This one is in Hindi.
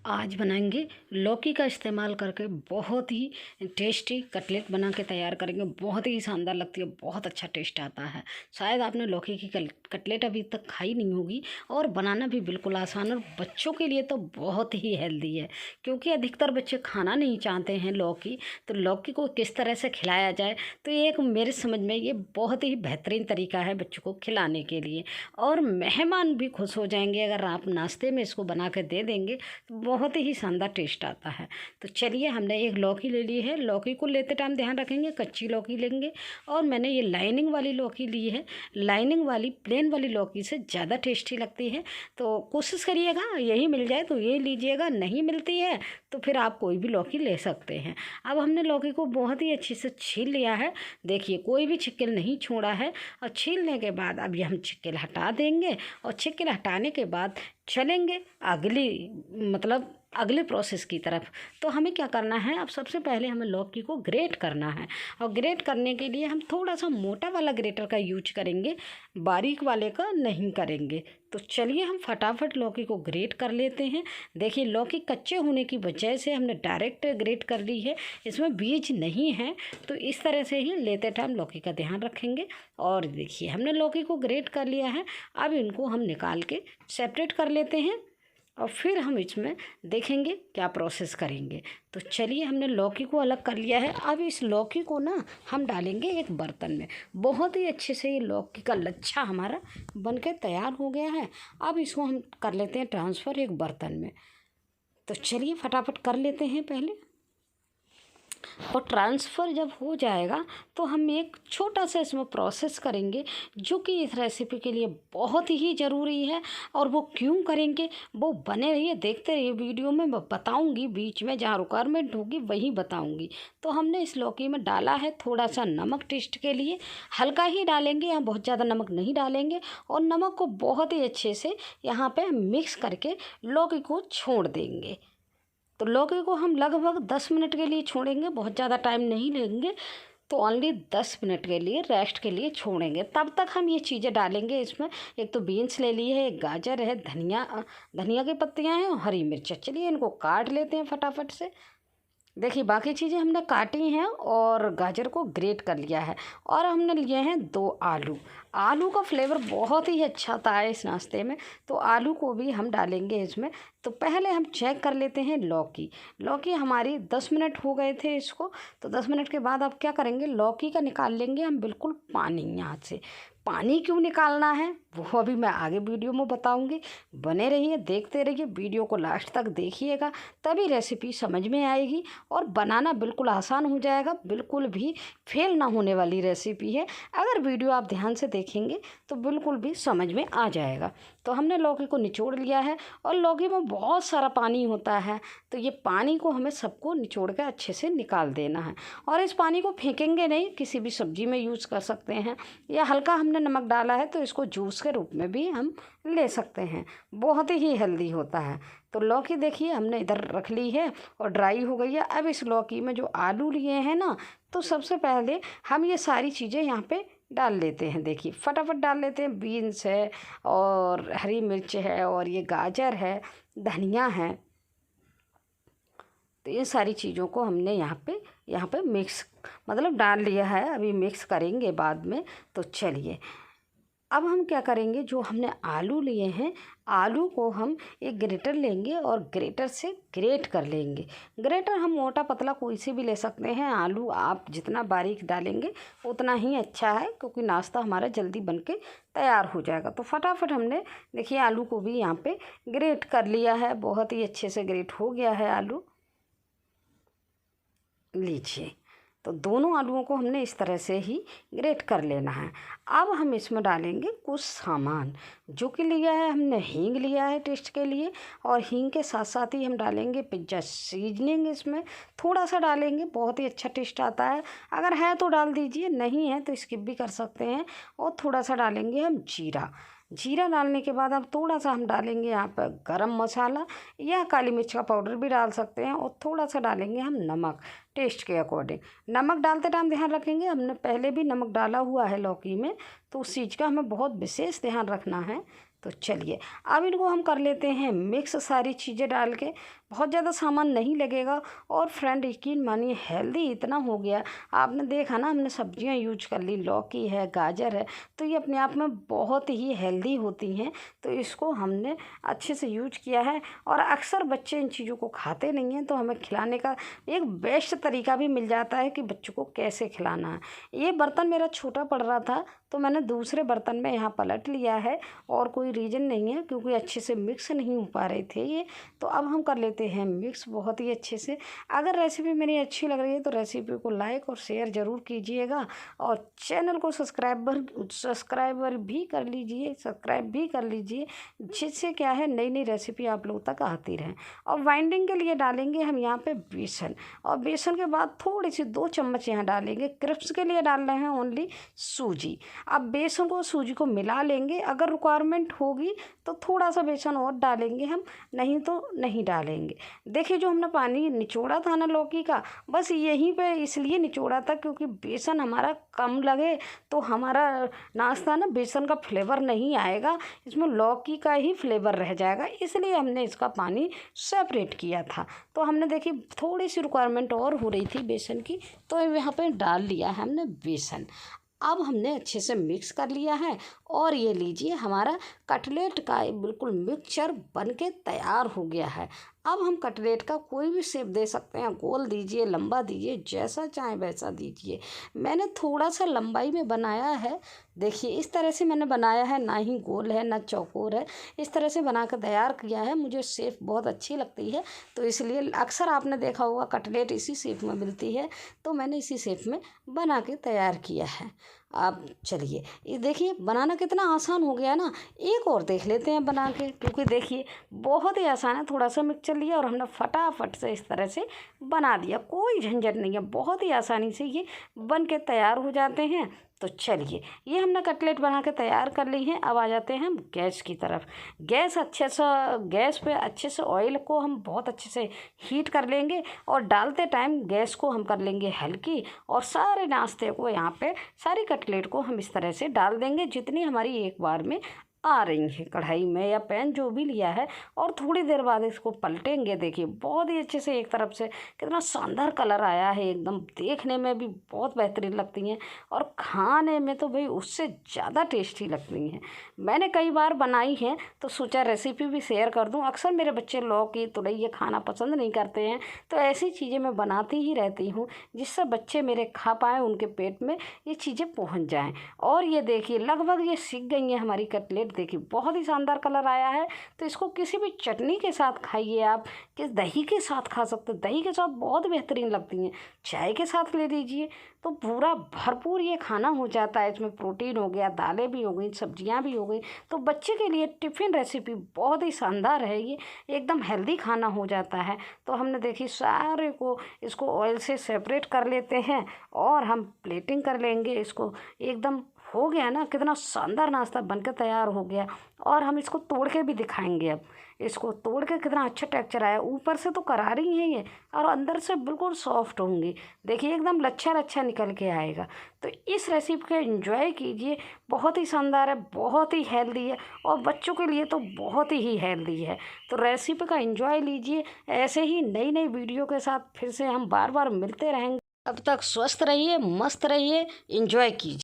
आज बनाएंगे लौकी का इस्तेमाल करके बहुत ही टेस्टी कटलेट बना के तैयार करेंगे। बहुत ही शानदार लगती है, बहुत अच्छा टेस्ट आता है। शायद आपने लौकी की कटलेट अभी तक खाई नहीं होगी और बनाना भी बिल्कुल आसान और बच्चों के लिए तो बहुत ही हेल्दी है, क्योंकि अधिकतर बच्चे खाना नहीं चाहते हैं लौकी। तो लौकी को किस तरह से खिलाया जाए, तो ये एक मेरे समझ में ये बहुत ही बेहतरीन तरीका है बच्चों को खिलाने के लिए, और मेहमान भी खुश हो जाएंगे अगर आप नाश्ते में इसको बना के दे देंगे तो बहुत ही शानदार टेस्ट आता है। तो चलिए, हमने एक लौकी ले ली है। लौकी को लेते टाइम ध्यान रखेंगे कच्ची लौकी लेंगे, और मैंने ये लाइनिंग वाली लौकी ली है। लाइनिंग वाली प्लेन वाली लौकी से ज़्यादा टेस्टी लगती है, तो कोशिश करिएगा यही मिल जाए तो ये लीजिएगा, नहीं मिलती है तो फिर आप कोई भी लौकी ले सकते हैं। अब हमने लौकी को बहुत ही अच्छे से छील लिया है। देखिए, कोई भी छिक्किल नहीं छोड़ा है। और छीलने के बाद अब ये हम छिक्किल हटा देंगे, और छिक्किल हटाने के बाद चलेंगे अगले प्रोसेस की तरफ। तो हमें क्या करना है, अब सबसे पहले हमें लौकी को ग्रेट करना है, और ग्रेट करने के लिए हम थोड़ा सा मोटा वाला ग्रेटर का यूज करेंगे, बारीक वाले का नहीं करेंगे। तो चलिए हम फटाफट लौकी को ग्रेट कर लेते हैं। देखिए, लौकी कच्चे होने की वजह से हमने डायरेक्ट ग्रेट कर ली है, इसमें बीज नहीं है, तो इस तरह से ही लेते टाइम लौकी का ध्यान रखेंगे। और देखिए, हमने लौकी को ग्रेट कर लिया है। अब इनको हम निकाल के सेपरेट कर लेते हैं, और फिर हम इसमें देखेंगे क्या प्रोसेस करेंगे। तो चलिए, हमने लौकी को अलग कर लिया है। अब इस लौकी को ना हम डालेंगे एक बर्तन में। बहुत ही अच्छे से ये लौकी का लच्छा हमारा बनके तैयार हो गया है। अब इसको हम कर लेते हैं ट्रांसफ़र एक बर्तन में। तो चलिए फटाफट कर लेते हैं पहले। और ट्रांसफ़र जब हो जाएगा तो हम एक छोटा सा इसमें प्रोसेस करेंगे, जो कि इस रेसिपी के लिए बहुत ही ज़रूरी है। और वो क्यों करेंगे, वो बने रहिए, देखते रहिए वीडियो में। मैं बताऊंगी, बीच में जहाँ रिक्वायरमेंट होगी वही बताऊंगी। तो हमने इस लौकी में डाला है थोड़ा सा नमक, टेस्ट के लिए हल्का ही डालेंगे, हम बहुत ज़्यादा नमक नहीं डालेंगे। और नमक को बहुत ही अच्छे से यहाँ पर मिक्स करके लौकी को छोड़ देंगे। तो लौकी को हम लगभग 10 मिनट के लिए छोड़ेंगे, बहुत ज़्यादा टाइम नहीं लेंगे। तो ओनली 10 मिनट के लिए रेस्ट के लिए छोड़ेंगे। तब तक हम ये चीज़ें डालेंगे इसमें। एक तो बीन्स ले ली है, एक गाजर है, धनिया की पत्तियां हैं और हरी मिर्च। चलिए इनको काट लेते हैं फटाफट से। देखिए, बाकी चीज़ें हमने काटी हैं और गाजर को ग्रेट कर लिया है। और हमने लिए हैं 2 आलू। आलू का फ्लेवर बहुत ही अच्छा आता है इस नाश्ते में, तो आलू को भी हम डालेंगे इसमें। तो पहले हम चेक कर लेते हैं लौकी हमारी 10 मिनट हो गए थे इसको। तो 10 मिनट के बाद अब क्या करेंगे, लौकी का निकाल लेंगे हम बिल्कुल पानी। यहाँ से पानी क्यों निकालना है वो अभी मैं आगे वीडियो में बताऊंगी। बने रहिए, देखते रहिए, वीडियो को लास्ट तक देखिएगा, तभी रेसिपी समझ में आएगी और बनाना बिल्कुल आसान हो जाएगा। बिल्कुल भी फेल ना होने वाली रेसिपी है। अगर वीडियो आप ध्यान से देखेंगे तो बिल्कुल भी समझ में आ जाएगा। तो हमने लौकी को निचोड़ लिया है, और लौकी में बहुत सारा पानी होता है, तो ये पानी को हमें सबको निचोड़ के अच्छे से निकाल देना है। और इस पानी को फेंकेंगे नहीं, किसी भी सब्जी में यूज़ कर सकते हैं, या हल्का हमने नमक डाला है तो इसको जूस के रूप में भी हम ले सकते हैं। बहुत ही हेल्दी होता है। तो लौकी देखिए हमने इधर रख ली है और ड्राई हो गई है। अब इस लौकी में जो आलू लिए हैं ना, तो सबसे पहले हम ये सारी चीज़ें यहाँ पे डाल लेते हैं। देखिए, फटाफट डाल लेते हैं। बीन्स है और हरी मिर्च है और ये गाजर है, धनिया है। तो ये सारी चीज़ों को हमने यहाँ पे मिक्स डाल लिया है। अभी मिक्स करेंगे बाद में। तो चलिए, अब हम क्या करेंगे, जो हमने आलू लिए हैं, आलू को हम एक ग्रेटर लेंगे और ग्रेटर से ग्रेट कर लेंगे। ग्रेटर हम मोटा पतला कोई से भी ले सकते हैं। आलू आप जितना बारीक डालेंगे उतना ही अच्छा है, क्योंकि नाश्ता हमारा जल्दी बनके तैयार हो जाएगा। तो फटाफट हमने देखिए आलू को भी यहाँ पे ग्रेट कर लिया है। बहुत ही अच्छे से ग्रेट हो गया है आलू। लीजिए, तो दोनों आलूओं को हमने इस तरह से ही ग्रेट कर लेना है। अब हम इसमें डालेंगे कुछ सामान, जो कि लिया है हमने हींग लिया है टेस्ट के लिए, और हींग के साथ साथ ही हम डालेंगे पिज्ज़ा सीजनिंग। इसमें थोड़ा सा डालेंगे, बहुत ही अच्छा टेस्ट आता है। अगर है तो डाल दीजिए, नहीं है तो स्किप भी कर सकते हैं। और थोड़ा सा डालेंगे हम जीरा डालने के बाद अब थोड़ा सा हम डालेंगे यहाँ पर गरम मसाला या काली मिर्च का पाउडर भी डाल सकते हैं। और थोड़ा सा डालेंगे हम नमक, टेस्ट के अकॉर्डिंग। नमक डालते टाइम ध्यान रखेंगे, हमने पहले भी नमक डाला हुआ है लौकी में, तो उस चीज़ का हमें बहुत विशेष ध्यान रखना है। तो चलिए अब इनको हम कर लेते हैं मिक्स, सारी चीज़ें डाल के। बहुत ज़्यादा सामान नहीं लगेगा और फ्रेंड यकीन मानिए हेल्दी इतना हो गया। आपने देखा ना, हमने सब्जियां यूज कर ली, लौकी है, गाजर है, तो ये अपने आप में बहुत ही हेल्दी होती हैं। तो इसको हमने अच्छे से यूज किया है और अक्सर बच्चे इन चीज़ों को खाते नहीं हैं, तो हमें खिलाने का एक बेस्ट तरीका भी मिल जाता है कि बच्चों को कैसे खिलाना है। ये बर्तन मेरा छोटा पड़ रहा था तो मैंने दूसरे बर्तन में यहाँ पलट लिया है, और कोई रीज़न नहीं है क्योंकि अच्छे से मिक्स नहीं हो पा रहे थे ये। तो अब हम कर लेते हैं मिक्स बहुत ही अच्छे से। अगर रेसिपी मेरी अच्छी लग रही है तो रेसिपी को लाइक और शेयर ज़रूर कीजिएगा, और चैनल को सब्सक्राइबर भी कर लीजिए, सब्सक्राइब भी कर लीजिए, जिससे क्या है नई नई रेसिपी आप लोगों तक आती रहें। और बाइंडिंग के लिए डालेंगे हम यहाँ पे बेसन, और बेसन के बाद थोड़ी सी 2 चम्मच यहाँ डालेंगे। क्रिस्प्स के लिए डाल रहे हैं ओनली सूजी। अब बेसन को सूजी को मिला लेंगे, अगर रिक्वायरमेंट होगी तो थोड़ा सा बेसन और डालेंगे हम, नहीं तो नहीं डालेंगे। देखिए जो हमने पानी निचोड़ा था ना लौकी का, बस यहीं पे इसलिए निचोड़ा था क्योंकि बेसन हमारा कम लगे तो हमारा नाश्ता ना बेसन का फ्लेवर नहीं आएगा, इसमें लौकी का ही फ्लेवर रह जाएगा, इसलिए हमने इसका पानी सेपरेट किया था। तो हमने देखी थोड़ी सी रिक्वायरमेंट और हो रही थी बेसन की, तो यहाँ पे डाल लिया है हमने बेसन। अब हमने अच्छे से मिक्स कर लिया है, और ये लीजिए हमारा कटलेट का बिल्कुल मिक्सचर बनके तैयार हो गया है। अब हम कटलेट का कोई भी शेप दे सकते हैं, गोल दीजिए, लंबा दीजिए, जैसा चाहे वैसा दीजिए। मैंने थोड़ा सा लंबाई में बनाया है, देखिए इस तरह से मैंने बनाया है, ना ही गोल है ना चौकोर है, इस तरह से बना कर तैयार किया है। मुझे शेप बहुत अच्छी लगती है, तो इसलिए अक्सर आपने देखा होगा कटलेट इसी शेप में मिलती है, तो मैंने इसी शेप में बना के तैयार किया है। अब चलिए ये देखिए बनाना कितना आसान हो गया ना। एक और देख लेते हैं बना के, क्योंकि देखिए बहुत ही आसान है। थोड़ा सा मिक्सचर लिया और हमने फटाफट से इस तरह से बना दिया, कोई झंझट नहीं है, बहुत ही आसानी से ये बन के तैयार हो जाते हैं। तो चलिए ये हमने कटलेट बना के तैयार कर ली है। अब आ जाते हैं हम गैस की तरफ। गैस पे अच्छे से ऑयल को हम बहुत अच्छे से हीट कर लेंगे, और डालते टाइम गैस को हम कर लेंगे हल्की, और सारे नाश्ते को यहाँ पे सारी कटलेट को हम इस तरह से डाल देंगे जितनी हमारी एक बार में आ रही है कढ़ाई में या पैन जो भी लिया है, और थोड़ी देर बाद इसको पलटेंगे। देखिए बहुत ही अच्छे से एक तरफ से कितना शानदार कलर आया है, एकदम देखने में भी बहुत बेहतरीन लगती हैं, और खाने में तो भाई उससे ज़्यादा टेस्टी लगती हैं। मैंने कई बार बनाई हैं तो सोचा रेसिपी भी शेयर कर दूं। अक्सर मेरे बच्चे लौकी तुरई ये खाना पसंद नहीं करते हैं, तो ऐसी चीज़ें मैं बनाती ही रहती हूँ जिससे बच्चे मेरे खा पाएँ, उनके पेट में ये चीज़ें पहुँच जाएँ। और ये देखिए लगभग ये सीख गई हैं हमारी कटलेट। देखिए बहुत ही शानदार कलर आया है। तो इसको किसी भी चटनी के साथ खाइए आप, किस दही के साथ खा सकते हैं, दही के साथ बहुत बेहतरीन लगती हैं, चाय के साथ ले लीजिए तो पूरा भरपूर ये खाना हो जाता है। इसमें प्रोटीन हो गया, दालें भी हो गई, सब्जियां भी हो गई, तो बच्चे के लिए टिफ़िन रेसिपी बहुत ही शानदार है, ये एकदम हेल्दी खाना हो जाता है। तो हमने देखी सारे को इसको ऑयल से सेपरेट कर लेते हैं, और हम प्लेटिंग कर लेंगे इसको। एकदम हो गया ना, कितना शानदार नाश्ता बनकर तैयार हो गया। और हम इसको तोड़ के भी दिखाएंगे। अब इसको तोड़ के कितना अच्छा टेक्सचर आया, ऊपर से तो करारी है ये, और अंदर से बिल्कुल सॉफ्ट होंगी। देखिए एकदम लच्छा लच्छा निकल के आएगा। तो इस रेसिपी को एंजॉय कीजिए, बहुत ही शानदार है, बहुत ही हेल्दी है, और बच्चों के लिए तो बहुत ही हेल्दी है। तो रेसिपी का एंजॉय लीजिए। ऐसे ही नई नई वीडियो के साथ फिर से हम बार बार मिलते रहेंगे। तब तक स्वस्थ रहिए, मस्त रहिए, एंजॉय कीजिए।